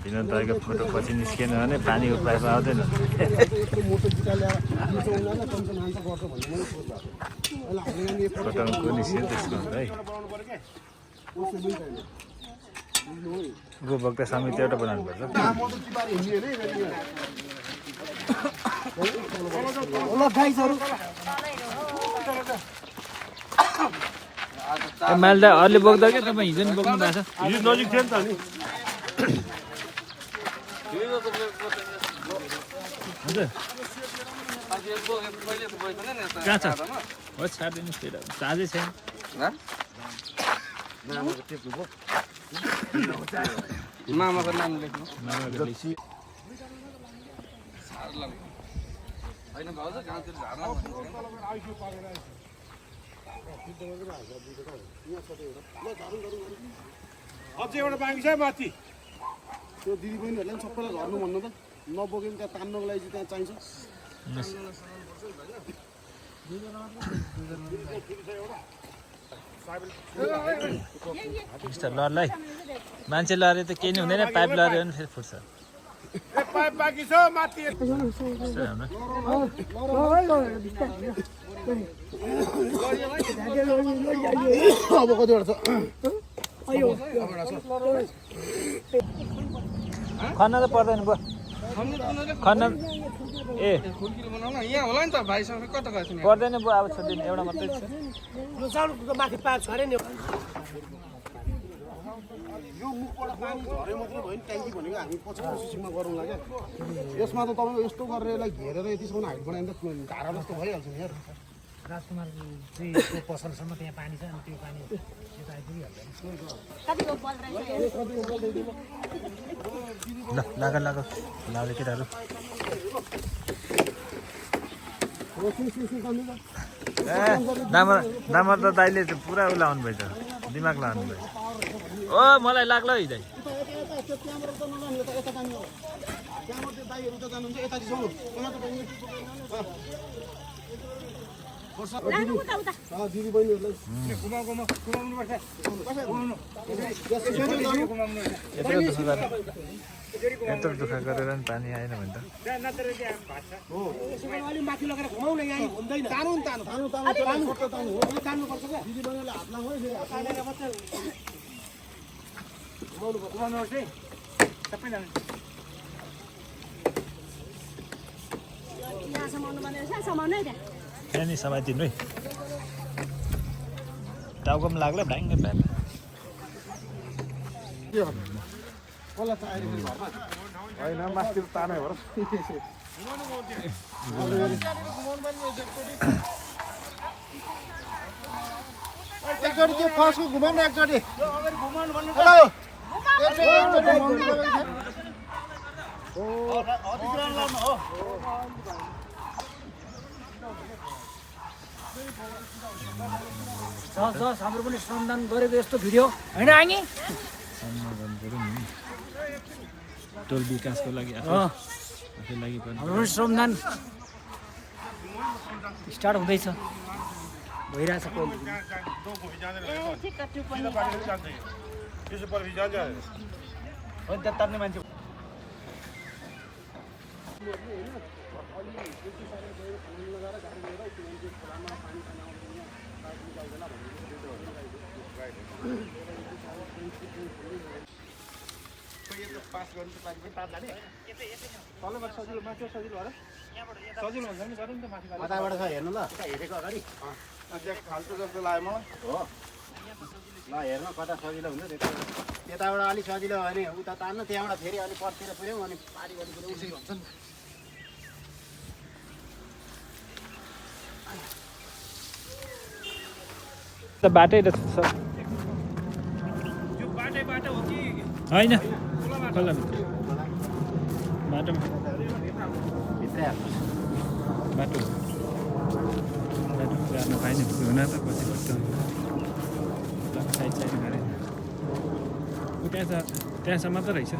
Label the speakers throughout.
Speaker 1: Vinod दाइको photo पछि निस्केन भने पानीको पाइप आउँदैन फोटोको निस्क्यो त्यसको है उपभोक्ता समिति एउटा बनाउनुपर्छ मालदा अरूले बोक्दा क्या तपाईँ हिजो नि बोक्नु भएको छ
Speaker 2: हिजो नजिक थियो नि त नि
Speaker 1: हजुर कहाँ छ हो छाडिदिनुहोस् त्यो चार्जै छैन
Speaker 3: मामाको नाम लेख्नु होइन भाउजू गाउँतिर झार्न
Speaker 2: अझै एउटा बाँकी छ माथि त्यो दिदी बहिनीहरूले पनि सबैलाई झर्नु भन्नु त नबोकेको त्यहाँ तान्नको लागि चाहिँ त्यहाँ चाहिन्छ
Speaker 1: लरलाई मान्छे लरे त केही नि हुँदैन पाइप लऱ्यो भने फेरि फुट्छ
Speaker 2: पाइप बाँकी छ माथि अब कतिवटा छ
Speaker 1: खन्न त पर्दैन बुवा खन्न ए
Speaker 3: यहाँ होला नि त भाइसँग कता गएको छ
Speaker 1: पर्दैन बुवा अब छोडिदिनु एउटा मात्रै छ
Speaker 4: माथि पाइप छ अरे नि
Speaker 2: यो मुखबाट पानी झरे मात्रै भयो नि ट्याङ्की भनेको हामी पछि प्रोसेसिङमा गरौँला क्या यसमा त तपाईँको यस्तो गरेर यसलाई घेरेर यतिसम्म हाइट बनायो भने त धारा जस्तो भइहाल्छ नि यार
Speaker 4: राजकुमार चाहिँ पसलसम्म त्यहाँ पानी छ अनि त्यो पानी यता आइपुगिहाल्छ
Speaker 1: ल लाग लाग लाउने केटाहरू दामर त दाइले त पुरा उ लाउनु भएछ दिमाग लाउनु भएछ ओ मलाई लाग्ला है दाइ
Speaker 2: दिदी बहिनीहरूलाई
Speaker 1: यत्रो दुःख गरेर नि पानी आएन भने त
Speaker 4: माथि लगेर घुमाउन यहाँ हुँदैन
Speaker 2: तान्नु तान्नुपर्छ क्या दिदी बहिनीहरूले हात लाग्नु
Speaker 1: त्यहाँ नि समातिनु है टाउको पनि लाग्ला भ्याङ्ग भ्याङ्ग
Speaker 2: होइन मास्तिर तानै हो र एकचोटि त्यो फर्स्टको घुमाउनु एकचोटि
Speaker 4: हाम्रो पनि श्रमदान गरेको यस्तो भिडियो होइन आगे
Speaker 1: टोल विकासको लागि आफै लागि पनि
Speaker 4: हाम्रो पनि श्रमदान स्टार्ट हुँदैछ भइरहेछ
Speaker 1: तान्ने मान्छे
Speaker 2: पास गर्नु त पानी तात्ला नि तलबाट सजिलो माथि सजिलो होला सजिलो हुन्छ नि गरौँ नि त माथि माथिबाट छ हेर्नु ल हेरेको अगाडि त्यहाँ खाल्टो जस्तो लाग्यो मलाई हो ल हेर्नु कता सजिलो हुन्छ त्यताबाट अलिक सजिलो भयो भने उता तान्नु त्यहाँबाट फेरि अलिक पछितिर पुऱ्याउँ अनि पारी गर्नु उसै हुन्छ नि
Speaker 1: त बाटै रहेछ
Speaker 3: बाटो हो कि
Speaker 1: होइन खोला बाटोमा
Speaker 2: भित्रै
Speaker 1: बाटो जान पाइने हुन त पछि साइड साइड गरेँ त्यहाँसम्म त रहेछ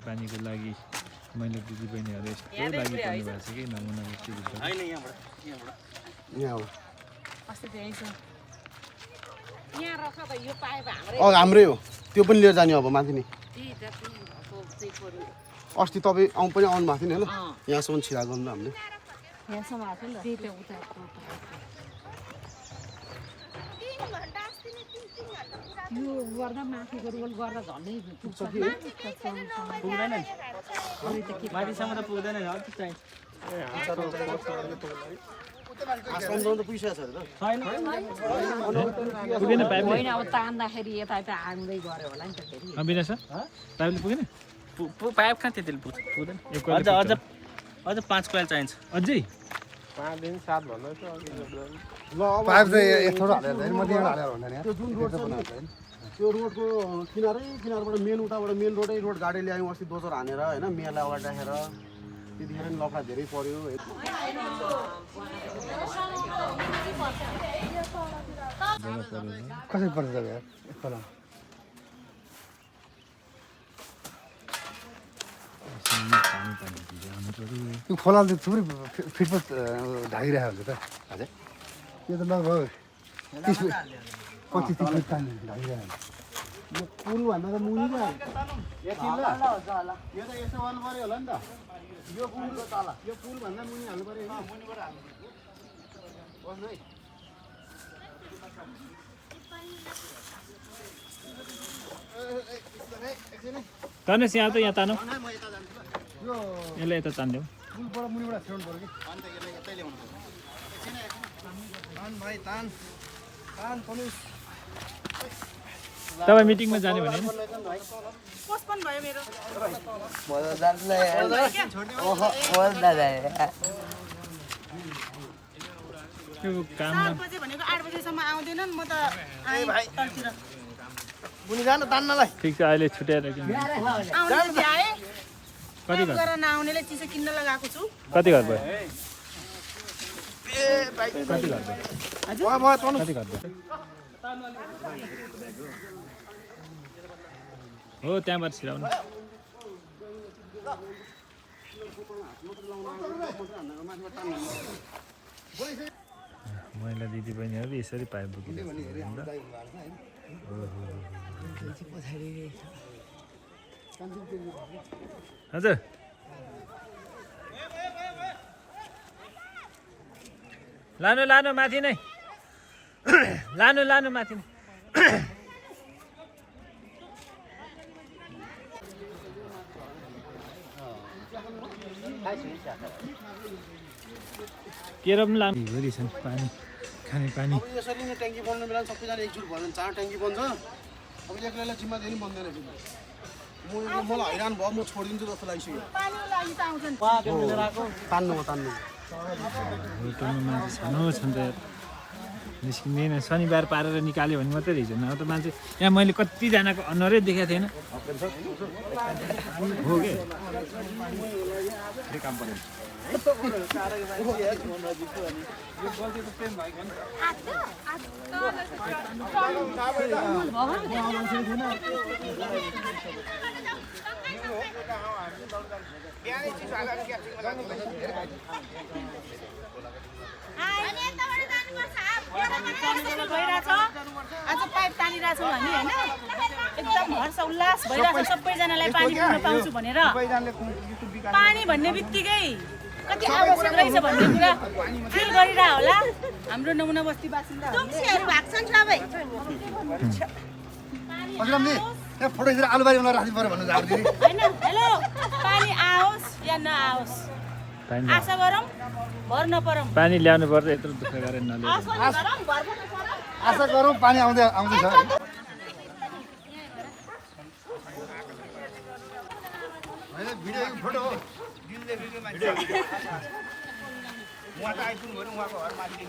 Speaker 1: पानीको लागि मैले दिदी बहिनीहरू यस्तो लागि पर्नु भएको छ कि नमुना
Speaker 2: यहाँ
Speaker 5: अस्ति त्यही छ यहाँ राख त यो पाइप हाम्रै
Speaker 2: हाम्रै हो त्यो पनि लिएर जाने अब माथि नै
Speaker 5: त्यही त त्यही पऱ्यो
Speaker 2: अस्ति तपाईँ पनि आउनु भएको थियो नि होइन यहाँसम्म छिरा गर्नु हामीले
Speaker 5: यहाँसम्म आएको नि त त्यही त उता यो गर्दा माथि गोल गर्दा झन्डै पुग्छ कि
Speaker 3: पुग्दैन माथिसम्म त पुग्दैन नि अलिक चाहिन्छ
Speaker 1: पुगेन पाइप
Speaker 5: होइन अब तान्दाखेरि यता यता आउँदै गऱ्यो होला नि त फेरि
Speaker 1: बिना सर पाइपले पुगेन
Speaker 3: पाइप कहाँ त्यतिले पुग्दैन अझ 5 कोइल चाहिन्छ
Speaker 1: अझै
Speaker 2: 5 दिन 7 भन्दैछ पाइप चाहिँ यत्रो हालेर म त्यहाँ हालेर भन्दा नि त्यो जुन रोड छ नि त्यो रोडको किनारबाट मेन उताबाट मेन रोड गाडी ल्यायौँ अस्ति दोसर हानेर होइन मेला अगाडि राखेर त्यतिखेर नि लफडा धेरै पर्यो कसरी पर्छ यार खोला त्यो खोलाले त थुप्रै फिटफुट ढाकिरहेको हुन्छ त हजुर यो त लगभग 25 फिट पानी ढाकिरहेको हुन्छ पुलभन्दा त मुनि त यो त यसो गर्नु पऱ्यो होला नि त यो पुलभन्दा मुनि हाल्नु पऱ्यो मुनिबाट हाल्नु बस्नु है
Speaker 1: तान्नुहोस् यहाँ त यहाँ तानौ यसलाई यता तानिदेऊ
Speaker 2: पुलबाट मुनिबाट छेड्नु पऱ्यो कि अनि त यसलाई यतै ल्याउनु पर्छ तान भाइ तान तनुस
Speaker 1: तपाईँ मिटिङमा जाने भने नि
Speaker 5: पोस्टपोन भयो मेरो
Speaker 1: त्यो काम
Speaker 5: 4 बजे भनेको 8 बजेसम्म आउँदैनन् म त आए भाइ तलतिर
Speaker 2: मुनि जान तान्नलाई
Speaker 1: ठिक छ अहिले छुट्याएर किन
Speaker 5: आउने भ्याए
Speaker 1: कति घर
Speaker 5: गरेर नआउनेले चिसो किन्न लगाएको छु
Speaker 1: कति घर भयो कति घर भयो कति घर भयो हो त्यहाँबाट छिराउनु महिला दिदी बहिनीहरू यसरी पाइप बोकिरहेको हजुर लानु माथि नै लानु माथि नै केरा पनि लानु भरि छन् पानी खाने पानी
Speaker 2: अब यसरी नै ट्याङ्की बन्ने बेला सबैजना एकजुट भयो भने 4 ट्याङ्की बन्छ अब एक्लैलाई जिम्मा दिनु बन्दैन मलाई हैरान भयो म छोडिदिन्छु जस्तो लागिसक्यो
Speaker 5: पानीको लागि त आउँछन्
Speaker 2: तान्नु
Speaker 1: होटलमा मान्छे छन् त निस्किँदैन शनिबार पारेर निकाल्यो भने मात्रै रहेछ अब त मान्छे यहाँ मैले कतिजनाको अनुहारै देखाएको थिएन हो के काम पर्यो
Speaker 5: आज पाइप तानिरहेछौँ हामी होइन एकदम हर्ष उल्लास भइरहेको छ सबैजनालाई पानी पिउन पाउँछु भनेर पानी भन्ने बित्तिकै कति आवश्यक रहेछ भन्ने कुरा फिल गरिरह होला हाम्रो नमुना बस्ती बासिन्दाहरू भएको छन् सबै
Speaker 2: फोटो खिचेर आलुबारी बनाएर राख्नु पर्यो भन्नु झार्दिनी
Speaker 5: होइन हेलो पानी आओस् या नआओस् आशा गरौँ भर नपरौँ
Speaker 1: पानी ल्याउनु पर्छ यत्रो दुःख गरेर नल्याउनु
Speaker 2: आशा गरौँ पानी आउँदैछ फोटो हो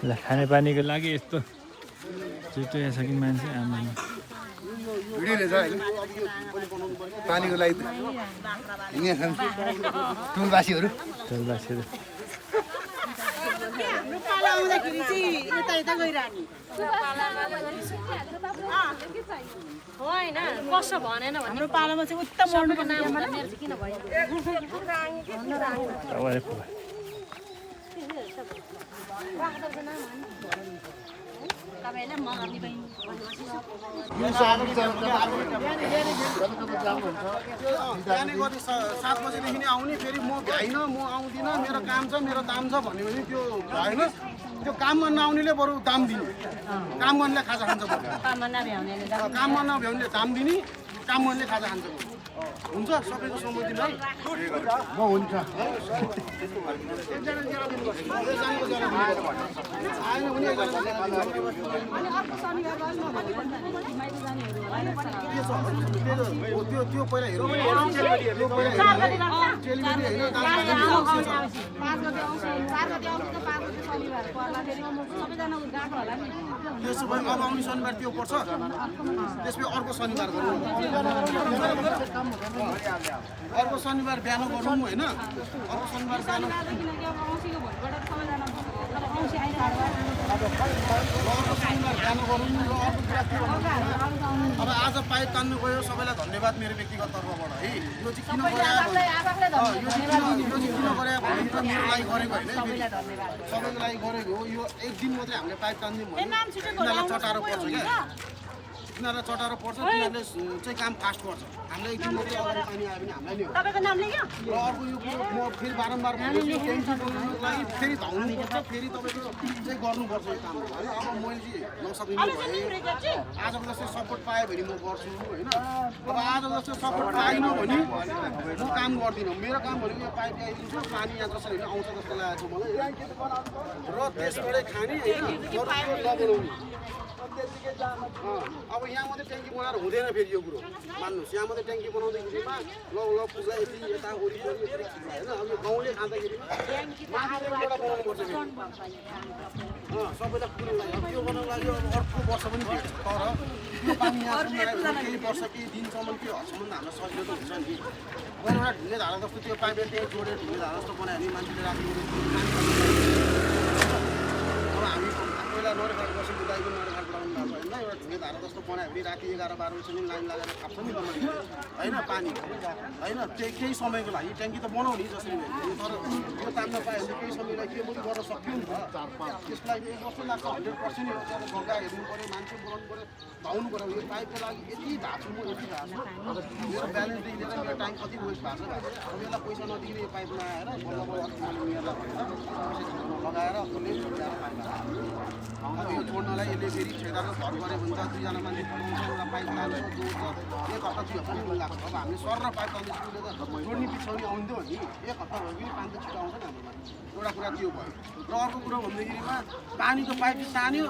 Speaker 1: ल खानेपानीको लागि यस्तो छिटो छ कि मान्छे आमा
Speaker 2: भिडियो रहेछ होइन पानीको लागि यहाँ खान्छ टोलबासीहरू
Speaker 5: हाम्रो पाला आउँदाखेरि चाहिँ यता यता गइरहने होइन कसो भनेन हाम्रो पालामा चाहिँ उत्तम मर्नुको नाम किन भयो
Speaker 2: बिहानै गरी 7 बजेदेखि नै आउने फेरि म भ्याइन म आउँदिनँ मेरो काम छ मेरो दाम छ भन्यो भने त्यो भएन त्यो काममा नआउनेले बरु दाम दिने काम गर्नेले खाजा खान्छ काममा नभ्याउनेले दाम दिने काम गर्नेले खाजा खान्छ हुन्छ सबैको सम्मति है म हुन्छ आएन भने त्यो पहिला हेरौँ त्यसो भए अब आउने शनिबार त्यो पर्छ त्यसपछि अर्को शनिबार गरौँ अर्को शनिबार बिहान गरौँ होइन अर्को शनिबार बिहान अब आज पाइप तान्नु गयो सबैलाई धन्यवाद मेरो व्यक्तिगत तर्फबाट है यो चाहिँ किन गरे भने मेरो लागि गरेको होइन सबैको लागि गरेको हो यो एक दिन मात्रै हामीले पाइप तान्दिउँ भने तिनीहरूलाई चटारो पर्छ क्या तिनीहरूलाई चटारो पर्छ तिनीहरूले चाहिँ काम फास्ट गर्छ हामीलाई एक दिन मात्रै अगाडि पानी आयो भने हामीलाई नै हो र अर्को यो कुरो म फेरि बारम्बार ट्याङ्की बनाउनुको लागि फेरि धाउनुपर्छ फेरि तपाईँको चाहिँ गर्नुपर्छ यो काम होइन अब मैले चाहिँ नसकिने भएँ आजको जस्तो सपोर्ट पाएँ भने म गर्छु होइन अब आज जस्तो सपोर्ट पाइनँ भने म काम गर्दिनँ मेरो काम भनेको यो पाइप ल्याइदिन्छु पानी यहाँ जसरी आउँछ जस्तो लागेको छ मलाई र त्यसबाटै खाने होइन नबनाउने अब यहाँ मात्रै ट्याङ्की बनाएर हुँदैन फेरि यो कुरो मान्नुहोस् यहाँ मात्रै ट्याङ्की बनाउँदाखेरिमा ल पुग्ला यति यता वरिपरि होइन अब यो गाउँले खाँदाखेरिमा एउटा बनाउनुपर्छ सबैलाई पुग्नुको लागि अब त्यो बनाउनुको लागि अब अर्को वर्ष पनि भेट्छ तर त्यो पानी यहाँ केही वर्ष केही दिनसम्म केही हदसम्म हामीलाई सजिलो त हुन्छ नि एउटा ढुङ्गे धारा जस्तो त्यो पाइपले त्यही जोडेर ढुङ्गे धारा जस्तो बनायो भने मान्छेले राख्नु अब हामी पहिला नरेखाट बसेको गाईको नरेखाट बनाउनु भएको होइन एउटा ढुङ्गे धारा जस्तो बनायो भने राति 11-12 बजीसम्म लाइन लगाएर खाप्छ नि होइन पानी होइन केही समयको लागि ट्याङ्की त बनाउने जसरी तर यो तान्न पायो भने केही समयलाई के पनि गर्न सक्यो नि त त्यसको लागि कस्तो लाग्छ 100% अब गङ्गा हेर्नु पऱ्यो मान्छे बोलाउनु पऱ्यो धाउनु पऱ्यो यो पाइपको लागि यति धाछु म यति धाछु मेरो ब्यालेन्सदेखि लिएर मेरो टाइम कति वेस्ट भएको छ अब यसलाई पैसा नदिने यो पाइपमा आएर बल्ल उनीहरूलाई लगाएर अब यो जोड्नलाई यसले फेरि ठेकाको घर गऱ्यो भने त 2जना मान्छे एउटा पाइप लान्छ जोड्छ एक हप्ता 2 हप्ता पनि लाग्छ अब हामीले सर र पाइप लाउने स्कुलले त जोड्ने पिछाउनी आउँथ्यो नि एक हप्ता भयो कि पानी त छिटो आउँछ नि हाम्रोमा एउटा कुरा त्यो भयो र अर्को कुरो भन्दाखेरिमा पानीको पाइप तान्यो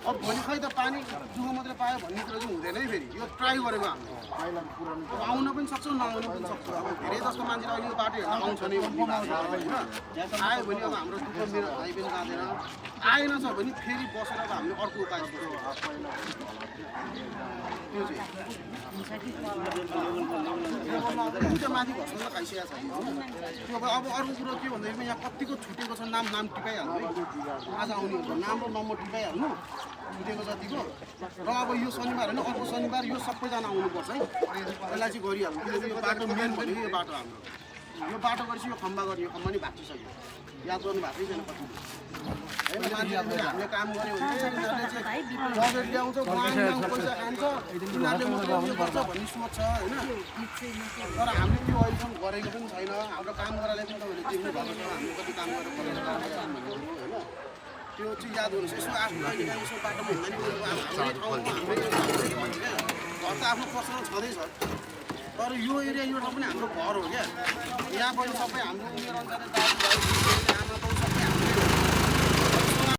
Speaker 2: अब भोलि खै त पानी दुःख मात्रै पायो भन्ने कुरो चाहिँ हुँदैन है फेरि यो ट्राई गरेको हामीले अब आउन पनि सक्छौँ नआउन पनि सक्छौँ अब धेरै जस्तो मान्छेले अहिले यो बाटो हेर्न आउँछ नि भन्ने होइन आयो भने अब हाम्रो दुःख मेरो भाइ पनि जाँदैन आएन छ भने फेरि बसेर अब हामीले अर्को उपाय त्यो चाहिँ माथि घस्न खाइसकेको छ त्यो अब अर्को कुरो के भन्दाखेरि यहाँ कतिको छुटेको छ नाम टिपाइहाल्नु है आज आउने हुन्छ नाम र नम्बर टिपाइहाल्नु छुटेको जतिको र अब यो शनिबार होइन अर्को शनिबार यो सबैजना आउनुपर्छ है यसलाई चाहिँ गरिहाल्नु किनकि यो बाटो मेन भनेको यो बाटो हाम्रो यो बाटो गरेपछि यो खम्बा गर्ने यो खम्बा नि भाँचिसक्यो याद गर्नु भएको छैन कति होइन मान्छेले हामीले काम गऱ्यो भने उनीहरूले चाहिँ बजेट ल्याउँछ पैसा खान्छ उनीहरूले मात्रै उयो गर्छ भन्ने सोच छ होइन तर हामीले त्यो अहिलेसम्म गरेको पनि छैन हाम्रो काम गराले पनि तपाईँहरूले देख्नु भएको छ हामीले कति काम गरेर होइन त्यो चाहिँ याद गर्नुहोस् यसो आफ्नो अहिले यसो बाटोमा हिँड्दा नि घर त आफ्नो पर्सनल छँदैछ तर यो एरिया एउटा पनि हाम्रो घर हो क्या यहाँ पनि सबै हाम्रो उमेर अनुसारले